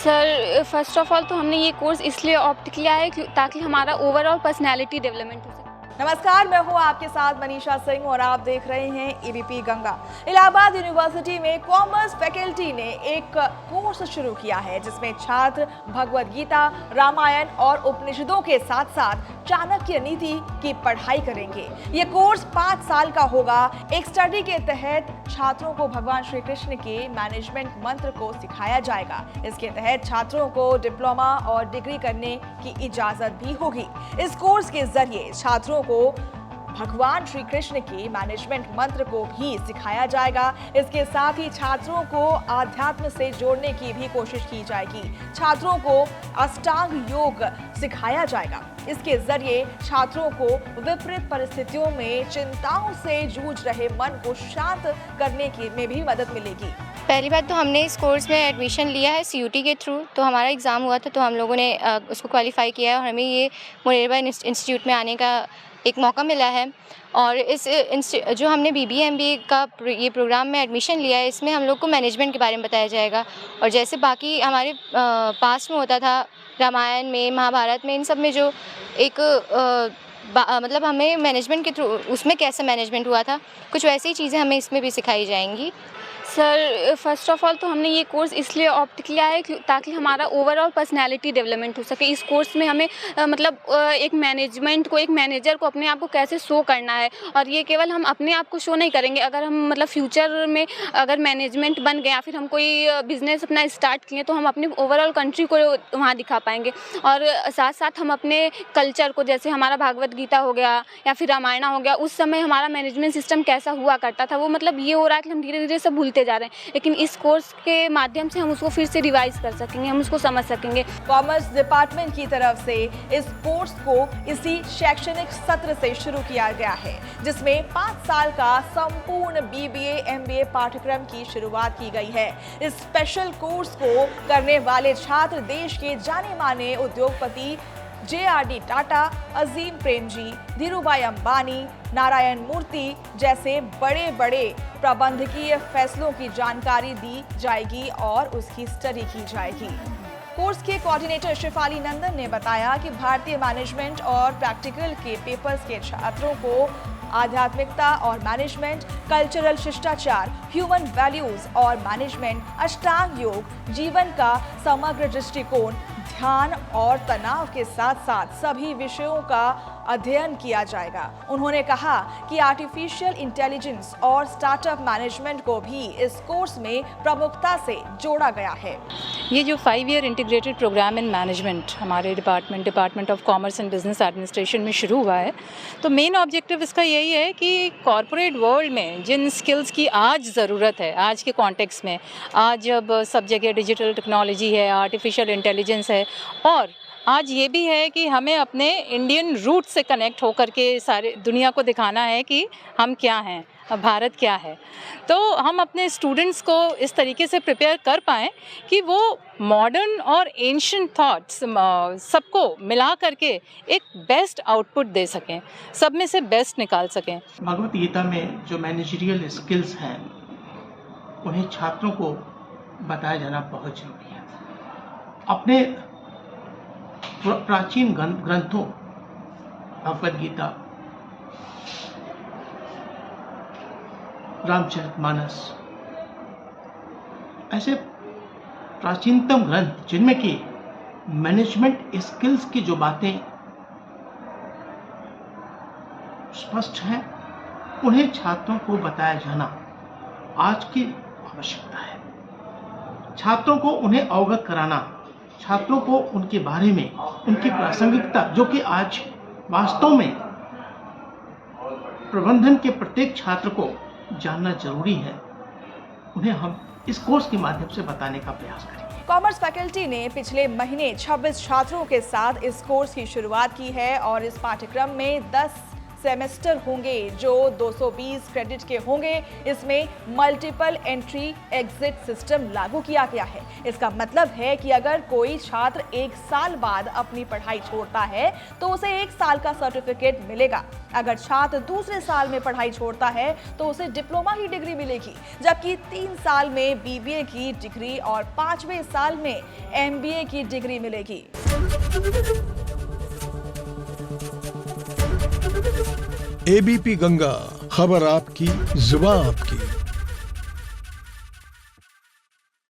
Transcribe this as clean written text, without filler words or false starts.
Sir first of all तो हमने ये कोर्स इसलिए ऑप्ट किया है ताकि हमारा ओवरऑल पर्सनैलिटी डेवलपमेंट हो सके। नमस्कार, मैं हूं आपके साथ मनीषा सिंह और आप देख रहे हैं एबीपी गंगा। इलाहाबाद यूनिवर्सिटी में कॉमर्स फैकल्टी ने एक कोर्स शुरू किया है जिसमें छात्र भगवद गीता, रामायण और उपनिषदों के साथ साथ चाणक्य नीति की पढ़ाई करेंगे। ये कोर्स 5 साल का होगा। एक स्टडी के तहत छात्रों को भगवान श्री कृष्ण के मैनेजमेंट मंत्र को सिखाया जाएगा। इसके तहत छात्रों को डिप्लोमा और डिग्री करने की इजाजत भी होगी। इस कोर्स के जरिए छात्रों को भगवान श्री कृष्ण के मैनेजमेंट मंत्र को भी सिखाया जाएगा। इसके साथ ही छात्रों को आध्यात्म से जोड़ने की भी कोशिश की जाएगी। छात्रों को अष्टांग योग सिखाया जाएगा। इसके जरिए छात्रों को विपरीत परिस्थितियों में चिंताओं से जूझ रहे मन को शांत करने की में भी मदद मिलेगी। पहली बात तो हमने इस कोर्स में एडमिशन लिया है सीयूटी के थ्रू। तो हमारा एग्ज़ाम हुआ था तो हम लोगों ने उसको क्वालिफाई किया और हमें ये मुनेरबा इंस्टीट्यूट में आने का एक मौका मिला है। और इस जो हमने बीबीए एमबीए का ये प्रोग्राम में एडमिशन लिया है, इसमें हम लोग को मैनेजमेंट के बारे में बताया जाएगा। और जैसे बाकी हमारे पास्ट में होता था, रामायण में, महाभारत में, इन सब में जो एक मतलब हमें मैनेजमेंट के थ्रू उसमें कैसे मैनेजमेंट हुआ था, कुछ वैसी ही चीज़ें हमें इसमें भी सिखाई जाएंगी। सर फर्स्ट ऑफ ऑल तो हमने ये कोर्स इसलिए ऑप्ट किया है ताकि हमारा ओवरऑल पर्सनैलिटी डेवलपमेंट हो सके। इस कोर्स में हमें मतलब एक मैनेजमेंट को, एक मैनेजर को अपने आप को कैसे शो करना है। और ये केवल हम अपने आप को शो नहीं करेंगे, अगर हम मतलब फ्यूचर में अगर मैनेजमेंट बन गए या फिर हम कोई बिजनेस अपना स्टार्ट किए तो हम अपने ओवरऑल कंट्री को वहाँ दिखा पाएंगे। और साथ साथ हम अपने कल्चर को, जैसे हमारा भागवत गीता हो गया या फिर रामायण हो गया, उस समय हमारा मैनेजमेंट सिस्टम कैसा हुआ करता था, वो मतलब ये हो रहा है कि हम धीरे धीरे सब भूलते जा रहे हैं। लेकिन इस कोर्स के माध्यम से हम उसको फिर से रिवाइज कर सकेंगे, हम उसको समझ सकेंगे। कॉमर्स डिपार्टमेंट की तरफ से इस कोर्स को इसी शैक्षणिक सत्र से शुरू किया गया है, जिसमें 5 साल का संपूर्ण बीबीए एमबीए पाठ्यक्रम की शुरुआत की गई है। इस स्पेशल कोर्स को करने वाले छात्र देश के जाने माने उद्योगपति JRD टाटा, अजीम प्रेमजी, धीरूभाई अंबानी, नारायण मूर्ति जैसे बड़े बड़े प्रबंधकीय फैसलों की जानकारी दी जाएगी और उसकी स्टडी की जाएगी। कोर्स के कोऑर्डिनेटर शिफाली नंदन ने बताया कि भारतीय मैनेजमेंट और प्रैक्टिकल के पेपर्स के छात्रों को आध्यात्मिकता और मैनेजमेंट, कल्चरल शिष्टाचार, ह्यूमन वैल्यूज और मैनेजमेंट, अष्टांग योग, जीवन का समग्र दृष्टिकोण, ध्यान और तनाव के साथ साथ सभी विषयों का अध्ययन किया जाएगा। उन्होंने कहा कि आर्टिफिशियल इंटेलिजेंस और स्टार्टअप मैनेजमेंट को भी इस कोर्स में प्रमुखता से जोड़ा गया है। ये जो 5 year integrated programme in management हमारे department of commerce and business administration में शुरू हुआ है, तो मेन ऑब्जेक्टिव इसका यही है कि कॉरपोरेट वर्ल्ड में जिन स्किल्स की आज ज़रूरत है, आज के कॉन्टेक्स्ट में, आज जब सब जगह डिजिटल टेक्नोलॉजी है, आर्टिफिशियल इंटेलिजेंस है, और आज ये भी है कि हमें अपने इंडियन रूट से कनेक्ट होकर के सारे दुनिया को दिखाना है कि हम क्या हैं, भारत क्या है। तो हम अपने स्टूडेंट्स को इस तरीके से प्रिपेयर कर पाएँ कि वो मॉडर्न और एंशिएंट थॉट्स सबको मिला करके एक बेस्ट आउटपुट दे सकें, सब में से बेस्ट निकाल सकें। भगवत गीता में जो मैनेजरियल स्किल्स हैं उन्हें छात्रों को बताया जाना बहुत जरूरी है। अपने प्राचीन ग्रंथों भगवद गीता, रामचरितमानस, ऐसे प्राचीनतम ग्रंथ जिनमें कि मैनेजमेंट स्किल्स की जो बातें स्पष्ट हैं, उन्हें छात्रों को बताया जाना आज की आवश्यकता है। छात्रों को उन्हें अवगत कराना, छात्रों को उनके बारे में, उनकी प्रासंगिकता, जो कि आज वास्तव में प्रबंधन के प्रत्येक छात्र को जानना जरूरी है, उन्हें हम इस कोर्स के माध्यम से बताने का प्रयास करेंगे। कॉमर्स फैकल्टी ने पिछले महीने 26 छात्रों के साथ इस कोर्स की शुरुआत की है और इस पाठ्यक्रम में 10 सेमेस्टर होंगे जो 220 क्रेडिट के होंगे। इसमें मल्टीपल एंट्री एग्जिट सिस्टम लागू किया गया है। इसका मतलब है कि अगर कोई छात्र 1 साल बाद अपनी पढ़ाई छोड़ता है तो उसे 1 साल का सर्टिफिकेट मिलेगा। अगर छात्र दूसरे साल में पढ़ाई छोड़ता है तो उसे डिप्लोमा की डिग्री मिलेगी, जबकि 3 साल में बीबीए की डिग्री और 5वें साल में एमबीए की डिग्री मिलेगी। एबीपी गंगा, खबर आपकी, जुबान आपकी।